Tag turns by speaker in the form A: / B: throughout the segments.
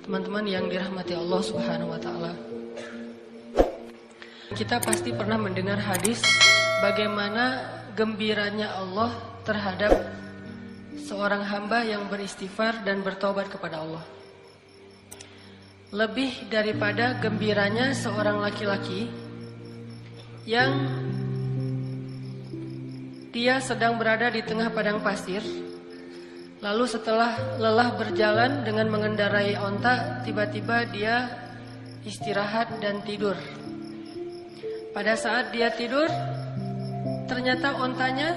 A: Teman-teman yang dirahmati Allah Subhanahu wa taala. Kita pasti pernah mendengar hadis bagaimana gembiranya Allah terhadap seorang hamba yang beristighfar dan bertobat kepada Allah. Lebih daripada gembiranya seorang laki-laki yang dia sedang berada di tengah padang pasir. Lalu setelah lelah berjalan dengan mengendarai onta, tiba-tiba dia istirahat dan tidur. Pada saat dia tidur, ternyata ontanya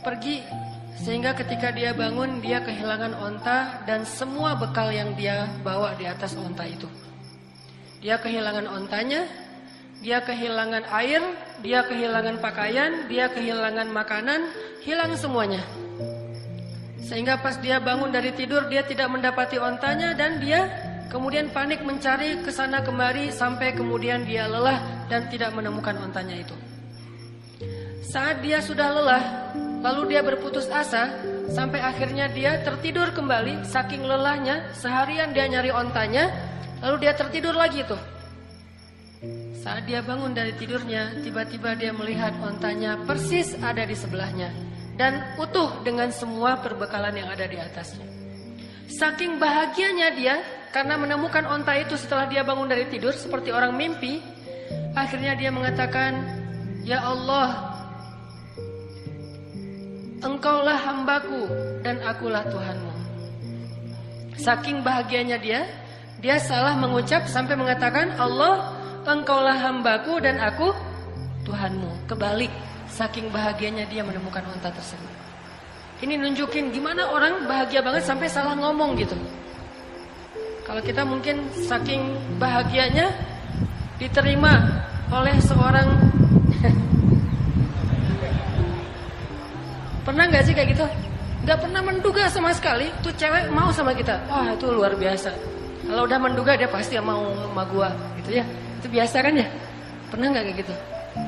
A: pergi, sehingga ketika dia bangun dia kehilangan onta dan semua bekal yang dia bawa di atas onta itu. Dia kehilangan ontanya, dia kehilangan air, dia kehilangan pakaian, dia kehilangan makanan, hilang semuanya. Sehingga pas dia bangun dari tidur dia tidak mendapati ontanya dan dia kemudian panik mencari kesana kemari sampai kemudian dia lelah dan tidak menemukan ontanya itu. Saat dia sudah lelah, lalu dia berputus asa sampai akhirnya dia tertidur kembali saking lelahnya. Seharian dia nyari ontanya, lalu dia tertidur lagi tuh. Saat dia bangun dari tidurnya, tiba-tiba dia melihat ontanya persis ada di sebelahnya dan utuh dengan semua perbekalan yang ada di atasnya. Saking bahagianya dia karena menemukan onta itu setelah dia bangun dari tidur seperti orang mimpi. Akhirnya dia mengatakan, "Ya Allah, Engkaulah hambaku dan akulah Tuhanmu." Saking bahagianya dia salah mengucap sampai mengatakan, "Allah, Engkaulah hambaku dan aku Tuhanmu." Kebalik, saking bahagianya dia menemukan onta tersebut. Ini nunjukin gimana orang bahagia banget sampai salah ngomong gitu. Kalau kita mungkin saking bahagianya diterima oleh seorang pernah gak sih kayak gitu? Gak pernah menduga sama sekali tuh cewek mau sama kita. Wah, itu luar biasa. Kalau udah menduga dia pasti mau sama gua gitu ya. Itu biasa kan ya? Pernah gak kayak gitu?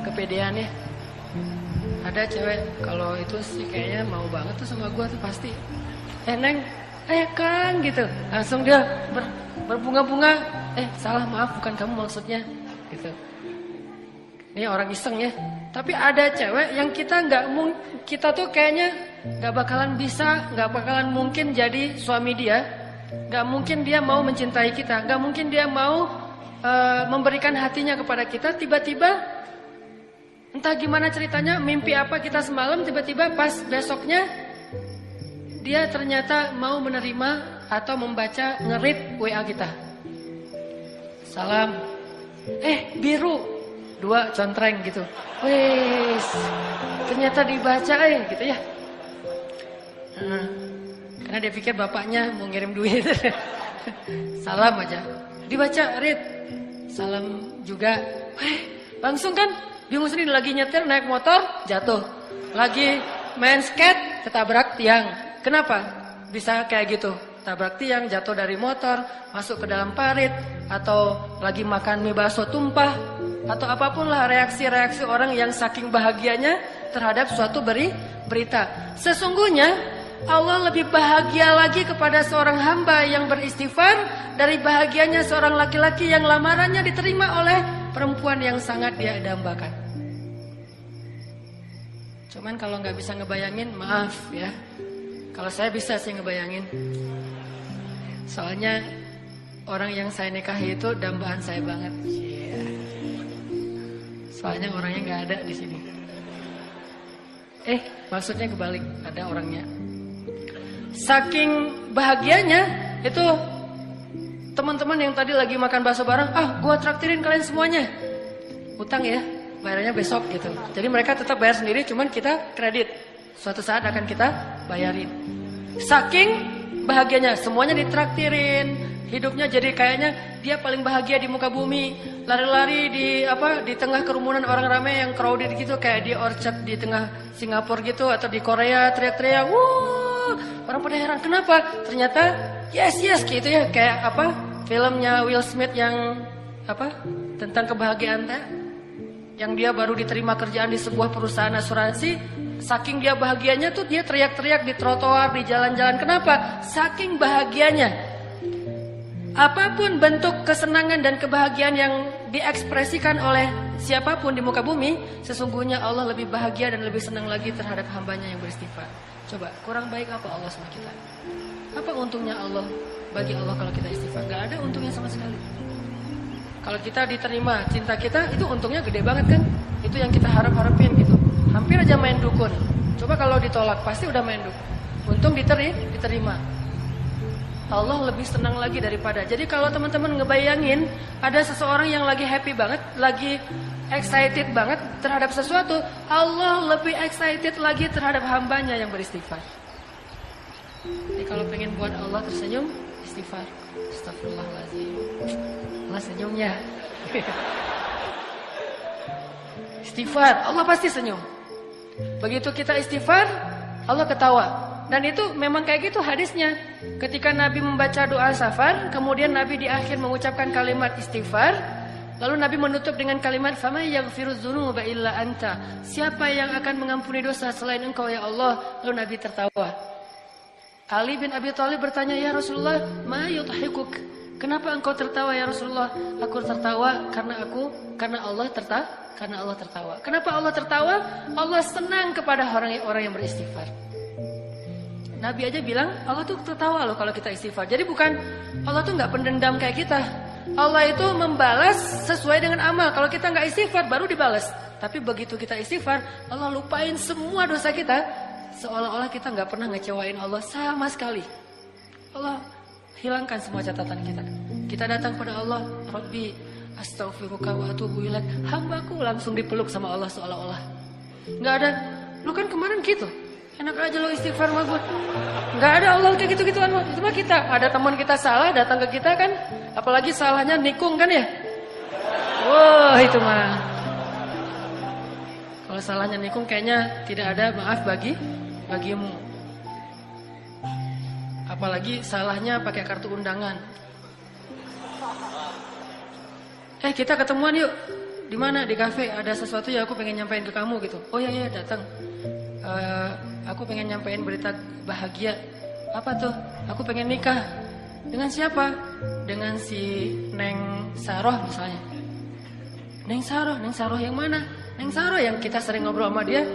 A: Kepedeannya. Ada cewek kalau itu sih kayaknya mau banget tuh sama gua tuh pasti. Neng, Kang gitu. Langsung dia berbunga-bunga. Salah, maaf, bukan kamu maksudnya gitu. Ini orang iseng ya. Tapi ada cewek yang kita tuh kayaknya nggak bakalan bisa, nggak bakalan mungkin jadi suami dia, nggak mungkin dia mau mencintai kita, nggak mungkin dia mau memberikan hatinya kepada kita. Tiba-tiba entah gimana ceritanya, mimpi apa kita semalam, tiba-tiba pas besoknya dia ternyata mau menerima atau membaca nge-read WA kita. Salam, biru 2 contreng gitu. Wes, ternyata dibaca gitu ya. Karena dia pikir bapaknya mau ngirim duit. Salam aja. Dibaca, read. Salam juga. Langsung kan bingung sendiri, lagi nyetir naik motor jatuh. Lagi main skate ketabrak tiang. Kenapa bisa kayak gitu? Tabrak tiang, jatuh dari motor, masuk ke dalam parit, atau lagi makan mie bakso tumpah, atau apapun lah reaksi-reaksi orang yang saking bahagianya terhadap suatu berita. Sesungguhnya Allah lebih bahagia lagi kepada seorang hamba yang beristighfar dari bahagianya seorang laki-laki yang lamarannya diterima oleh perempuan yang sangat dia dambakan. Cuman kalau nggak bisa ngebayangin, maaf ya. Kalau saya bisa sih ngebayangin. Soalnya orang yang saya nikahi itu dambaan saya banget. Soalnya orangnya nggak ada di sini. Maksudnya kebalik, ada orangnya. Saking bahagianya itu teman-teman yang tadi lagi makan bakso bareng, gua traktirin kalian semuanya. Utang ya, bayarnya besok gitu. Jadi mereka tetap bayar sendiri, cuman kita kredit. Suatu saat akan kita bayarin. Saking bahagianya, semuanya ditraktirin. Hidupnya jadi kayaknya dia paling bahagia di muka bumi. Lari-lari di tengah kerumunan orang ramai yang crowded gitu, kayak di Orchard di tengah Singapura gitu, atau di Korea teriak-teriak, "Wuh!" Orang pada heran, kenapa? Ternyata yes gitu ya, kayak filmnya Will Smith yang tentang kebahagiaan yang dia baru diterima kerjaan di sebuah perusahaan asuransi. Saking dia bahagianya tuh dia teriak-teriak di trotoar, di jalan-jalan. Kenapa? Saking bahagianya. Apapun bentuk kesenangan dan kebahagiaan yang diekspresikan oleh siapapun di muka bumi, sesungguhnya Allah lebih bahagia dan lebih senang lagi terhadap hambanya yang beristighfar. Coba, kurang baik apa Allah sama kita? Apa untungnya Allah bagi Allah kalau kita istighfar? Gak ada untungnya sama sekali. Kalau kita diterima cinta kita, itu untungnya gede banget kan? Itu yang kita harapin gitu. Hampir aja main dukun. Coba kalau ditolak, pasti udah main dukun. Untung diterima. Allah lebih senang lagi daripada. Jadi kalau teman-teman ngebayangin ada seseorang yang lagi happy banget, lagi excited banget terhadap sesuatu, Allah lebih excited lagi terhadap hambanya yang beristighfar. Jadi kalau pengen buat Allah tersenyum, istighfar. Astagfirullahaladzim. Allah senyumnya. Istighfar, Allah pasti senyum. Begitu kita istighfar, Allah ketawa. Dan itu memang kayak gitu hadisnya. Ketika Nabi membaca doa safar, kemudian Nabi di akhir mengucapkan kalimat istighfar, lalu Nabi menutup dengan kalimat "Faman yaghfirudz dzunuba illa anta." Siapa yang akan mengampuni dosa selain Engkau ya Allah? Lalu Nabi tertawa. Ali bin Abi Thalib bertanya, "Ya Rasulullah, ma yudhikuk?" Kenapa engkau tertawa ya Rasulullah? Aku tertawa karena Allah tertawa. Kenapa Allah tertawa? Allah senang kepada orang yang beristighfar. Nabi aja bilang Allah tuh tertawa loh kalau kita istighfar. Jadi bukan Allah tuh nggak pendendam kayak kita. Allah itu membalas sesuai dengan amal. Kalau kita nggak istighfar baru dibalas. Tapi begitu kita istighfar, Allah lupain semua dosa kita. Seolah-olah kita nggak pernah ngecewain Allah sama sekali. Allah hilangkan semua catatan kita. Kita datang pada Allah, Rabbi astaghfiruka wa atubu ilaik. Hambaku langsung dipeluk sama Allah seolah-olah. Nggak ada. Lu kan kemarin gitu. Enak aja lo istighfar sama gue. Nggak ada Allah kayak gitu-gituan. Itu mah kita. Ada teman kita salah datang ke kita kan. Apalagi salahnya nikung kan ya. Wah itu mah. Kalau salahnya nikung kayaknya tidak ada maaf bagimu. Apalagi salahnya pakai kartu undangan. Kita ketemuan yuk. Di mana? Di kafe. Ada sesuatu yang aku pengen nyampein ke kamu gitu. Oh iya datang. Aku pengen nyampein berita bahagia. Apa tuh? Aku pengen nikah. Dengan siapa? Dengan si Neng Saroh misalnya. Neng Saroh yang mana? Neng Saroh yang kita sering ngobrol sama dia.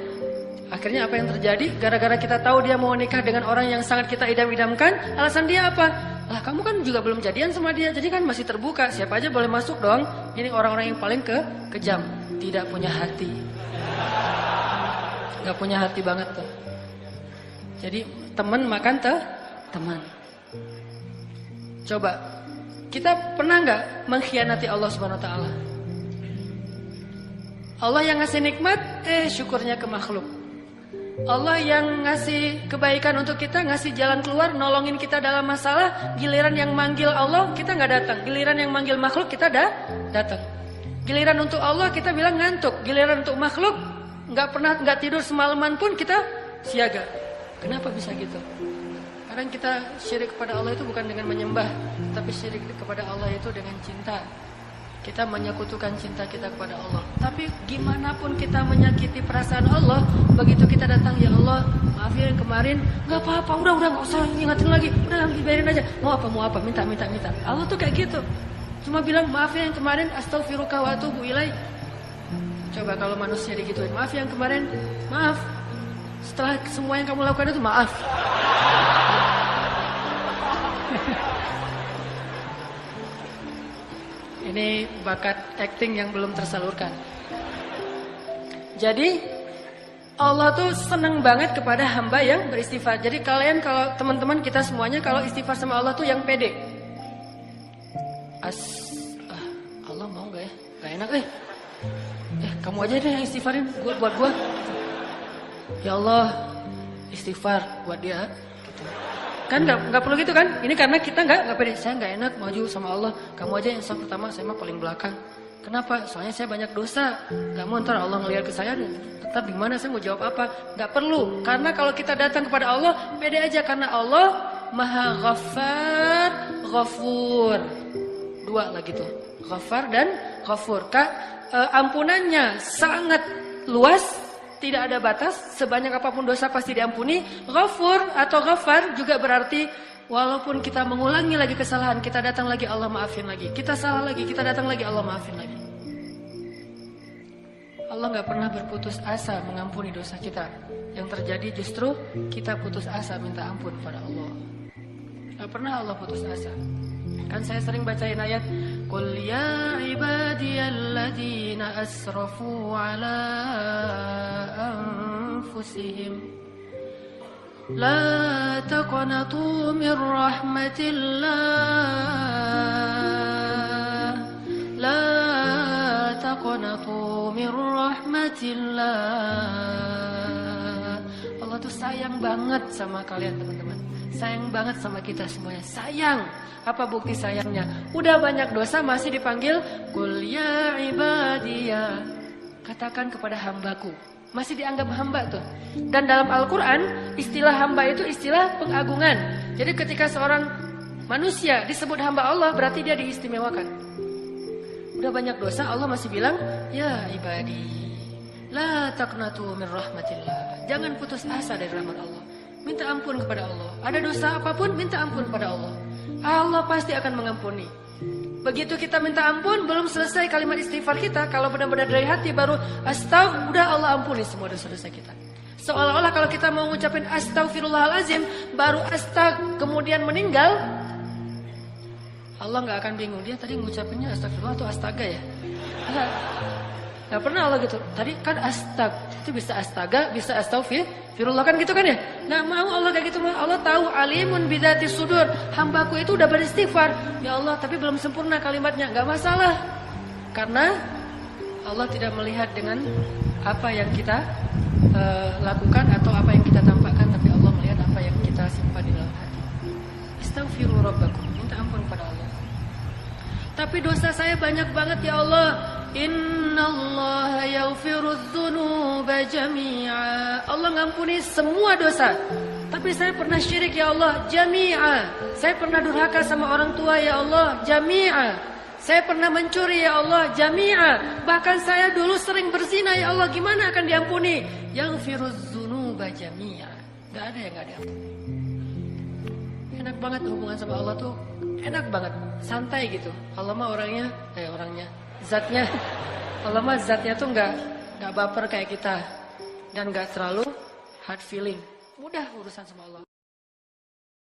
A: Akhirnya apa yang terjadi? Gara-gara kita tahu dia mau nikah dengan orang yang sangat kita idam-idamkan, alasan dia apa? Lah kamu kan juga belum jadian sama dia, jadi kan masih terbuka. Siapa aja boleh masuk dong. Ini orang-orang yang paling kejam. Tidak punya hati. Gak punya hati banget tuh. Jadi teman makan teman. Coba kita pernah gak mengkhianati Allah Subhanahu Wa Taala? Allah yang ngasih nikmat, syukurnya ke makhluk. Allah yang ngasih kebaikan untuk kita, ngasih jalan keluar, nolongin kita dalam masalah. Giliran yang manggil Allah kita gak datang. Giliran yang manggil makhluk kita datang. Giliran untuk Allah kita bilang ngantuk. Giliran untuk makhluk nggak tidur semalaman pun kita siaga. Kenapa bisa gitu? Kadang kita syirik kepada Allah itu bukan dengan menyembah, tapi syirik kepada Allah itu dengan cinta. Kita menyekutukan cinta kita kepada Allah. Tapi gimana pun kita menyakiti perasaan Allah, begitu kita datang, ya Allah, maaf ya yang kemarin, nggak apa-apa, udah nggak usah ingatin lagi, udah biarin aja. Mau apa, minta. Allah tuh kayak gitu. Cuma bilang maaf ya yang kemarin, astaghfiruka wa atubu ilaik. Coba kalau manusia digituin, maaf yang kemarin, maaf. Setelah semua yang kamu lakukan itu maaf. Ini bakat acting yang belum tersalurkan. Jadi Allah tuh senang banget kepada hamba yang beristighfar. Jadi kalian kalau teman-teman kita semuanya kalau istighfar sama Allah tuh yang pede. Allah mau gak ya? Gak enak kamu aja deh yang istighfarin buat gua. Ya Allah, istighfar buat dia. Gitu. Kan nggak perlu gitu kan? Ini karena kita nggak pede. Saya nggak enak maju sama Allah. Kamu aja yang saf pertama, saya mah paling belakang. Kenapa? Soalnya saya banyak dosa. Gak mau ntar Allah ngelihat ke saya. Ntar gimana saya mau jawab apa? Nggak perlu. Karena kalau kita datang kepada Allah, pede aja karena Allah Maha Ghaffar, Ghafur. Dua lagi tuh, Ghaffar dan Ghafur. Ampunannya sangat luas, tidak ada batas, sebanyak apapun dosa pasti diampuni. Ghafur atau Ghaffar juga berarti Walaupun kita mengulangi lagi kesalahan, kita datang lagi Allah maafin lagi. Kita salah lagi, kita datang lagi Allah maafin lagi. Allah gak pernah berputus asa mengampuni dosa kita. Yang terjadi justru kita putus asa minta ampun pada Allah. Gak pernah Allah putus asa. Kan saya sering bacain ayat Qul ya ibadiyalladzina asrafu ala anfusihim La taqnatu min rahmatillah La taqnatu min rahmatillah. Allah tuh sayang banget sama kalian teman-teman. Sayang banget sama kita semuanya. Sayang. Apa bukti sayangnya? Udah banyak dosa masih dipanggil Qul ya ibadiyah. Katakan kepada hambaku. Masih dianggap hamba tuh. Dan dalam Al-Quran istilah hamba itu istilah pengagungan. Jadi ketika seorang manusia disebut hamba Allah berarti dia diistimewakan. Udah banyak dosa Allah masih bilang ya ibadi la taqnatu min rahmatillah. Jangan putus asa dari rahmat Allah. Minta ampun kepada Allah. Ada dosa apapun minta ampun kepada Allah. Allah pasti akan mengampuni. Begitu kita minta ampun, belum selesai kalimat istighfar kita, kalau benar-benar dari hati baru astagfirullah, udah Allah ampuni semua dosa-dosa kita. Seolah-olah kalau kita mau ngucapin astagfirullahalazim, baru kemudian meninggal, Allah nggak akan bingung dia tadi ngucapinnya astagfirullah atau astaga ya. Nggak pernah Allah gitu. Tadi kan itu bisa astaga, bisa astagfirullah kan gitu kan ya. Nggak mau Allah kayak gitu. Allah tahu alimun bidzati sudur. Hambaku itu udah beristighfar. Ya Allah, tapi belum sempurna kalimatnya. Nggak masalah. Karena Allah tidak melihat dengan apa yang kita lakukan atau apa yang kita tampakkan, tapi Allah melihat apa yang kita simpan di dalam hati. Astaghfiru rabbakum. Minta ampun kepada Allah. Tapi dosa saya banyak banget ya Allah. Innallaha yaghfirudz dzunuba jami'a. Allah ngampuni semua dosa. Tapi saya pernah syirik ya Allah, jami'a. Saya pernah durhaka sama orang tua ya Allah, jami'a. Saya pernah mencuri ya Allah, jami'a. Bahkan saya dulu sering berzina ya Allah, gimana akan diampuni? Yaghfirudz dzunuba jami'a. Enggak ada yang enggak diampuni. Enak banget hubungan sama Allah tuh, enak banget, santai gitu. Allah mah zatnya, Allah mah zatnya tuh nggak baper kayak kita dan nggak terlalu hard feeling. Mudah urusan sama Allah.